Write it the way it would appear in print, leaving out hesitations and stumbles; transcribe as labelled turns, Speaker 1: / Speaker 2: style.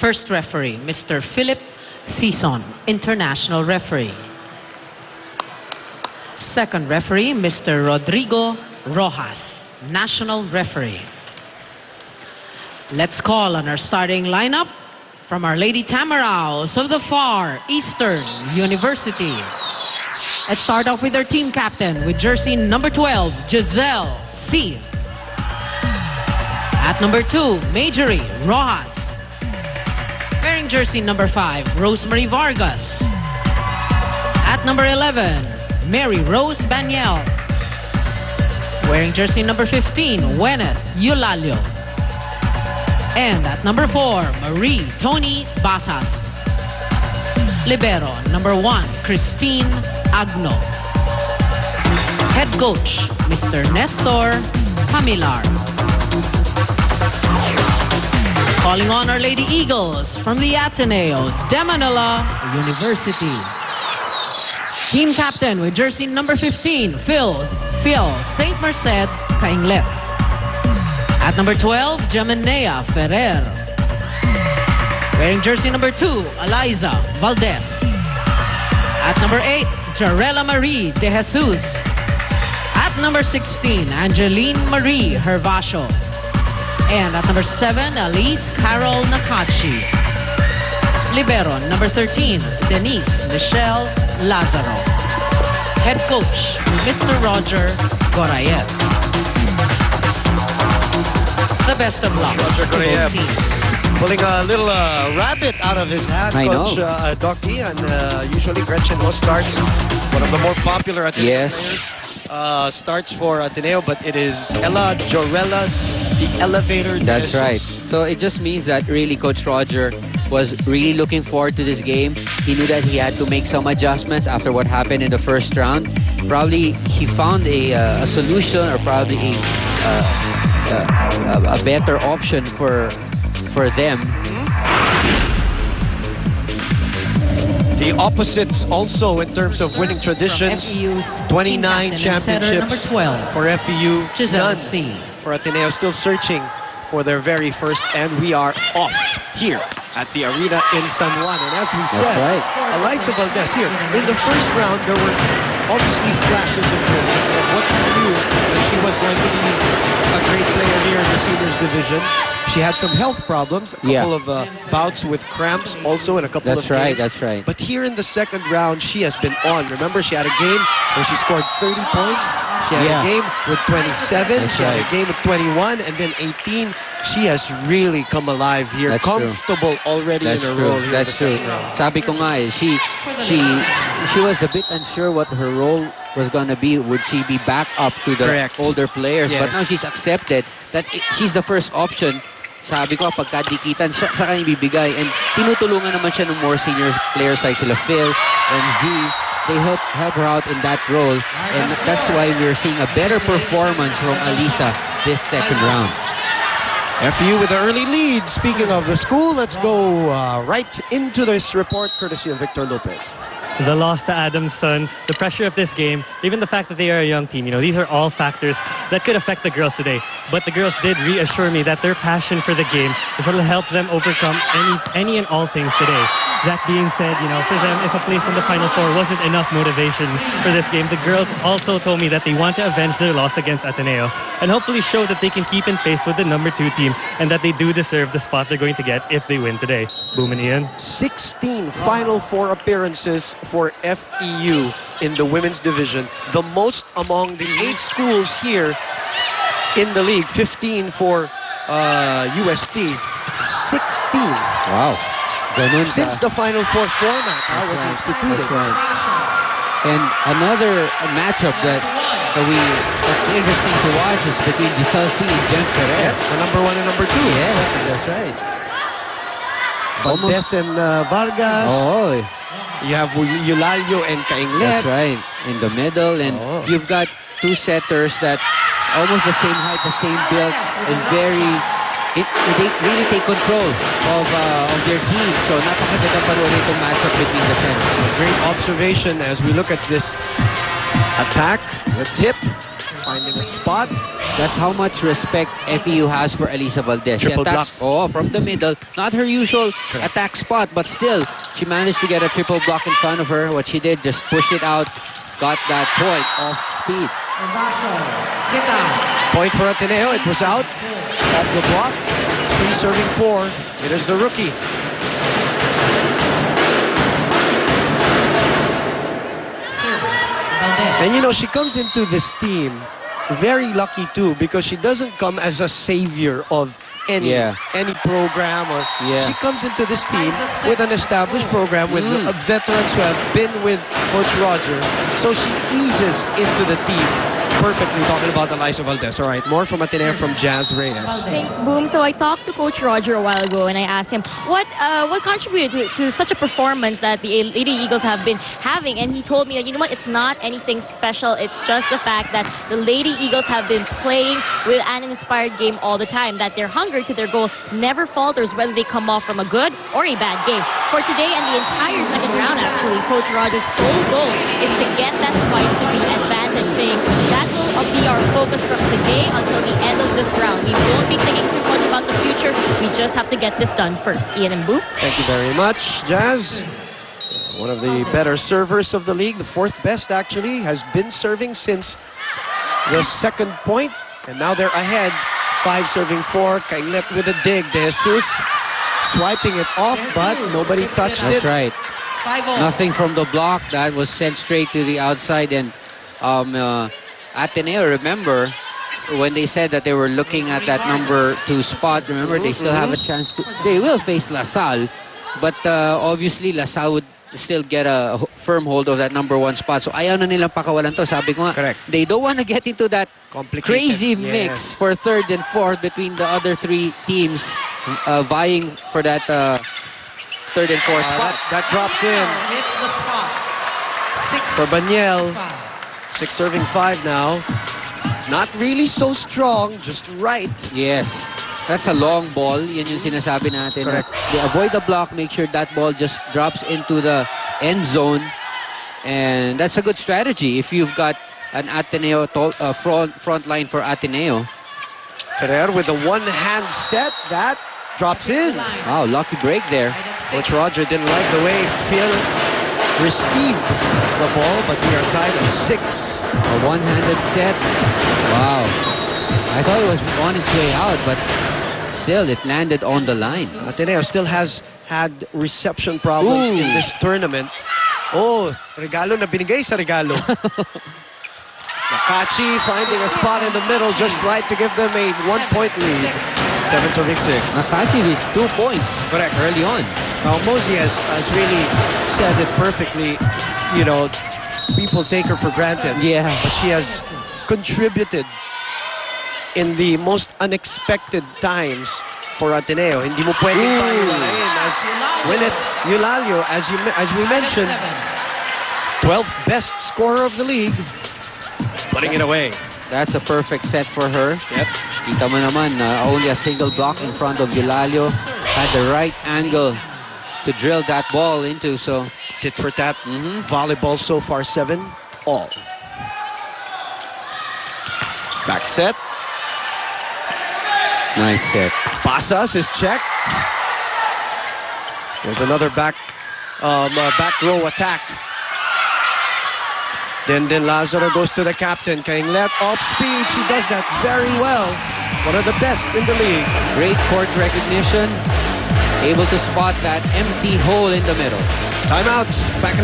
Speaker 1: First referee, Mr. Philip Sison, international referee. Second referee, Mr. Rodrigo Rojas, national referee. Let's call on our starting lineup from Our Lady Tamaraos of the Far Eastern University. Let's start off with our team captain with jersey number 12, Giselle C. At number 2, Majorie Rojas. Wearing jersey number 5, Rosemary Vargas. At number 11, Mary Rose Baniel. Wearing jersey number 15, Gwyneth Eulalio. And at number 4, Marie Tony Basas. Libero number 1, Christine Agno. Head coach, Mr. Nestor Camilar. Calling on Our Lady Eagles from the Ateneo de Manila University. Team captain with jersey number 15, Phil St. Merced Cainglet. At number 12, Jamanea Ferrer. Wearing jersey number 2, Eliza Valdez. At number 8, Jarela Marie De Jesus. At number 16, Angeline Marie Hervasio. And at number 7, Elise Carol Nakachi. Libero number 13, Denise Michelle Lazaro. Head coach, Mr. Roger Gorayev. The best of luck
Speaker 2: Roger
Speaker 1: to both
Speaker 2: Gorayev.
Speaker 1: teams.
Speaker 2: Pulling a little rabbit out of his hat,
Speaker 3: I
Speaker 2: Coach
Speaker 3: know.
Speaker 2: Docky, and usually Gretchen Ho starts, one of the more popular Ateneo
Speaker 3: Yes.
Speaker 2: players, starts for Ateneo, but it is Ella Jorella, the elevator.
Speaker 3: That's
Speaker 2: Jesus.
Speaker 3: right. So it just means that really Coach Roger was really looking forward to this game. He knew that he had to make some adjustments after what happened in the first round. Probably he found a solution, or probably a better option for them.
Speaker 2: The opposites also in terms of winning traditions.
Speaker 1: FEU's
Speaker 2: 29
Speaker 1: team captain and setter number
Speaker 2: championships
Speaker 1: 12,
Speaker 2: for FEU.
Speaker 1: Giselle
Speaker 2: None
Speaker 1: C.
Speaker 2: for Ateneo, still searching for their very first, and we are off here at the arena in San Juan. And as we said,
Speaker 3: right.
Speaker 2: Eliza Valdez here. In the first round, there were obviously flashes of brilliance of what we knew that she was going to be a great player here in the seniors division. She had some health problems, a couple of bouts with cramps also in a couple of games.
Speaker 3: That's right.
Speaker 2: But here in the second round, she has been on. Remember, she had a game where she scored 30 points. She had a game with 27. She had a game with 21, and then 18. She has really come alive here.
Speaker 3: That's
Speaker 2: comfortable already in her role here.
Speaker 3: That's true. Sabi ko nga she was a bit unsure what her role was gonna be. Would she be back up to the older players?
Speaker 2: Yes.
Speaker 3: But now she's accepted that she's the first option. Sabi ko, pagkadikitan, sa kanya bibigay. And tinutulungan naman siya ng more senior players like sila Phil and V. They help her out in that role. And that's why we're seeing a better performance from Alisa this second round.
Speaker 2: FEU with the early lead. Speaking of the school, let's go right into this report courtesy of Victor Lopez.
Speaker 4: The loss to Adamson, the pressure of this game, even the fact that they are a young team, these are all factors that could affect the girls today. But the girls did reassure me that their passion for the game is what will help them overcome any and all things today. That being said, for them, if a place in the Final Four wasn't enough motivation for this game, the girls also told me that they want to avenge their loss against Ateneo and hopefully show that they can keep in pace with the number 2 team and that they do deserve the spot they're going to get if they win today. Boom and Ian.
Speaker 2: 16 Final Four appearances for FEU in the women's division, the most among the 8 schools here in the league. 15 for UST, 16.
Speaker 3: Wow. Ganun
Speaker 2: Since the Final Four format was instituted.
Speaker 3: That's right. And another matchup that's interesting to watch is between Giselle C and Jen Ferrer.
Speaker 2: The number 1 and number 2.
Speaker 3: Yes, that's right.
Speaker 2: Valdez and Vargas.
Speaker 3: Oh,
Speaker 2: you have Eulalio and Cainglet.
Speaker 3: that's right. In the middle, and you've got 2 setters that almost the same height, the same build, and they really take control of their team. So napakaganda panoorin itong matchup between the centers.
Speaker 2: Great observation as we look at this attack, the tip, finding a spot.
Speaker 3: That's how much respect FEU has for Elisa Valdez. She
Speaker 2: Triple
Speaker 3: attacks from the middle. Not her usual attack spot, but still, she managed to get a triple block in front of her. What she did, just pushed it out, got that point off speed.
Speaker 2: Point for Ateneo. It was out. Off the block. 3 serving 4. It is the rookie. And you know, she comes into this team very lucky too, because she doesn't come as a savior of any program, or she comes into this team with an established program with veterans who have been with Coach Roger, so she eases into the team perfectly. Talking about Elisa Valdez. All right, more from Ateneo from Jazz Reyes.
Speaker 5: Thanks, Boom. So I talked to Coach Roger a while ago, and I asked him what contributed to such a performance that the Lady Eagles have been having, and he told me that, you know what, it's not anything special. It's just the fact that the Lady Eagles have been playing with an inspired game all the time, that their hunger to their goal never falters, whether they come off from a good or a bad game. For today and the entire second round, actually, Coach Roger's sole goal is to get that twice-to-beat advantage, saying that will be our focus from today until the end of this round. We won't be thinking too much about the future. We just have to get this done first. Ian and Boo.
Speaker 2: Thank you very much, Jazz. One of the better servers of the league, the 4th best actually, has been serving since the 2nd point, and now they're ahead. 5 serving 4. Kainlet with a dig. De Jesus swiping it off, but nobody touched it.
Speaker 3: That's right. Nothing from the block. That was sent straight to the outside, and Ateneo, remember, when they said that they were looking at that number 2 spot, remember, they still have a chance to... They will face LaSalle, but obviously LaSalle would still get a firm hold of that number 1 spot. So ayaw na nilang pakawalan to. Sabi ko nga,
Speaker 2: correct,
Speaker 3: they don't want to get into that crazy mix for 3rd and 4th between the other 3 teams vying for that 3rd and 4th spot.
Speaker 2: That drops in for Baniel. 6 serving 5 now. Not really so strong, just right.
Speaker 3: Yes. That's a long ball. Yan yung sinasabi natin. They avoid the block, make sure that ball just drops into the end zone. And that's a good strategy if you've got an Ateneo front line for Ateneo.
Speaker 2: Ferrer with a one-hand set. That drops in.
Speaker 3: Wow, lucky break there.
Speaker 2: Coach Roger didn't like the way Phil received the ball, but we are tied at 6.
Speaker 3: A one-handed set. Wow. I thought it was on its way out, but still, it landed on the line.
Speaker 2: Ateneo still has had reception problems in this tournament. Oh, regalo na binigay sa regalo. Nakachi finding a spot in the middle just right to give them a 1-point lead. 7 serving 6.
Speaker 3: Nakachi with 2 points.
Speaker 2: Correct.
Speaker 3: Early on.
Speaker 2: Now, Mosi has really said it perfectly. You know, people take her for granted.
Speaker 3: Yeah.
Speaker 2: But she has contributed in the most unexpected times for Ateneo. Hindi mo pwedeng paniwalain as Winnet Eulalio, as we mentioned, 12th best scorer of the league, putting it away.
Speaker 3: That's a perfect set for her.
Speaker 2: Yep.
Speaker 3: Kita mo naman, only a single block in front of Eulalio. Had the right angle to drill that ball into, so...
Speaker 2: Tit for tat. Volleyball so far, 7 all. Back set.
Speaker 3: Nice set.
Speaker 2: Pasas is checked. There's another back row attack. Then Lazaro goes to the captain. Kainlet off speed. She does that very well. One of the best in the league.
Speaker 3: Great court recognition. Able to spot that empty hole in the middle.
Speaker 2: Timeout. Back in